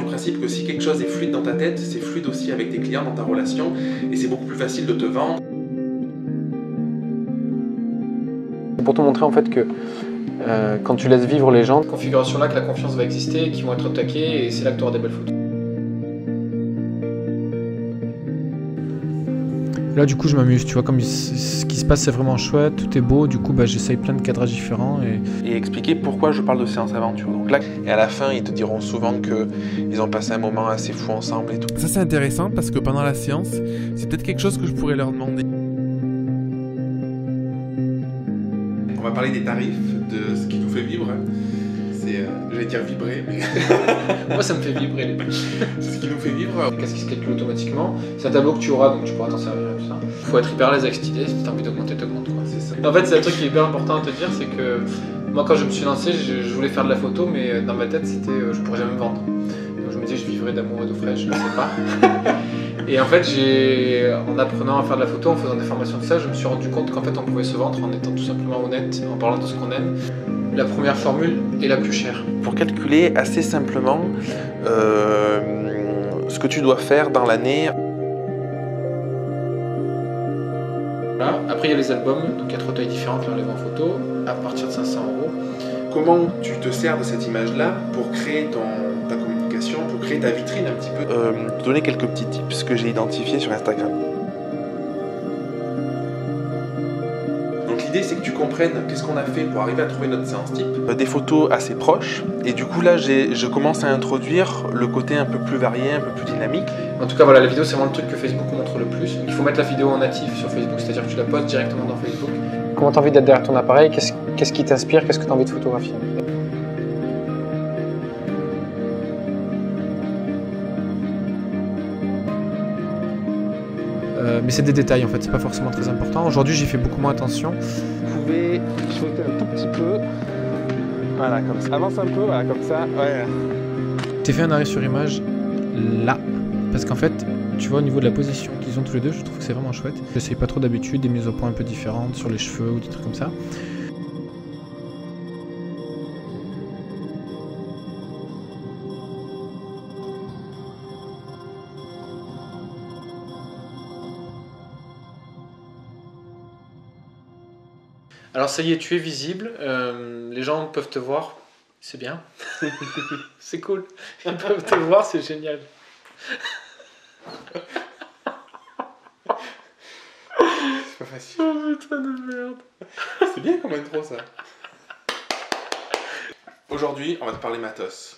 du principe que si quelque chose est fluide dans ta tête, c'est fluide aussi avec tes clients dans ta relation et c'est beaucoup plus facile de te vendre. Pour te montrer en fait que quand tu laisses vivre les gens, cette configuration-là que la confiance va exister, qui vont être attaqués et c'est là que tu auras des belles photos. Là du coup je m'amuse, tu vois, comme ce qui se passe c'est vraiment chouette, tout est beau, du coup j'essaye plein de cadrages différents Et expliquer pourquoi je parle de séance aventure. Donc là, et à la fin ils te diront souvent qu'ils ont passé un moment assez fou ensemble et tout. Ça c'est intéressant parce que pendant la séance, c'est peut-être quelque chose que je pourrais leur demander. On va parler des tarifs, de ce qui nous fait vibrer. C'est, j'allais dire vibrer, mais Moi ça me fait vibrer les bulles. c'est ce qui nous fait vivre. Qu'est-ce qui se calcule automatiquement? C'est un tableau que tu auras donc tu pourras t'en servir et tout ça. Faut être hyper à l'aise avec cette idée, si tu as envie d'augmenter, t'augmentes quoi. C'est ça. En fait c'est un truc qui est hyper important à te dire, c'est que moi quand je me suis lancé, je voulais faire de la photo mais dans ma tête c'était je pourrais jamais me vendre. Donc je me disais je vivrais d'amour et d'eau fraîche, je sais pas. Et en fait en apprenant à faire de la photo, en faisant des formations de ça, je me suis rendu compte qu'en fait on pouvait se vendre en étant tout simplement honnête, en parlant de ce qu'on aime. La première formule est la plus chère. Pour calculer assez simplement ce que tu dois faire dans l'année. Voilà. Après il y a les albums, donc il y a 3 tailles différentes, là on les vend en photo, à partir de 500 €. Comment tu te sers de cette image-là pour créer ta communication, pour créer ta vitrine un petit peu. Te donner quelques petits tips que j'ai identifiés sur Instagram. Donc l'idée c'est que tu comprennes qu'est-ce qu'on a fait pour arriver à trouver notre séance type. Des photos assez proches et du coup là je commence à introduire le côté un peu plus varié, un peu plus dynamique. En tout cas voilà, la vidéo c'est vraiment le truc que Facebook montre le plus. Donc, il faut mettre la vidéo en natif sur Facebook, c'est-à-dire que tu la postes directement dans Facebook. comment tu as envie d'être derrière ton appareil, qu'est-ce qui t'inspire, qu'est-ce que tu as envie de photographier. mais c'est des détails en fait, c'est pas forcément très important. Aujourd'hui j'y fais beaucoup moins attention. Vous pouvez chipoter un tout petit peu. Voilà, comme ça. Avance un peu, voilà, comme ça. Ouais. T'es fait un arrêt sur image là, parce qu'en fait, tu vois au niveau de la position qu'ils ont tous les deux, je trouve que c'est vraiment chouette. J'essaye pas trop d'habitude, des mises au point un peu différentes sur les cheveux ou des trucs comme ça. Alors ça y est, tu es visible, les gens peuvent te voir, c'est bien. C'est cool, ils peuvent te voir, c'est génial. C'est pas facile. Oh putain de merde. C'est bien comme intro ça. Aujourd'hui on va te parler matos.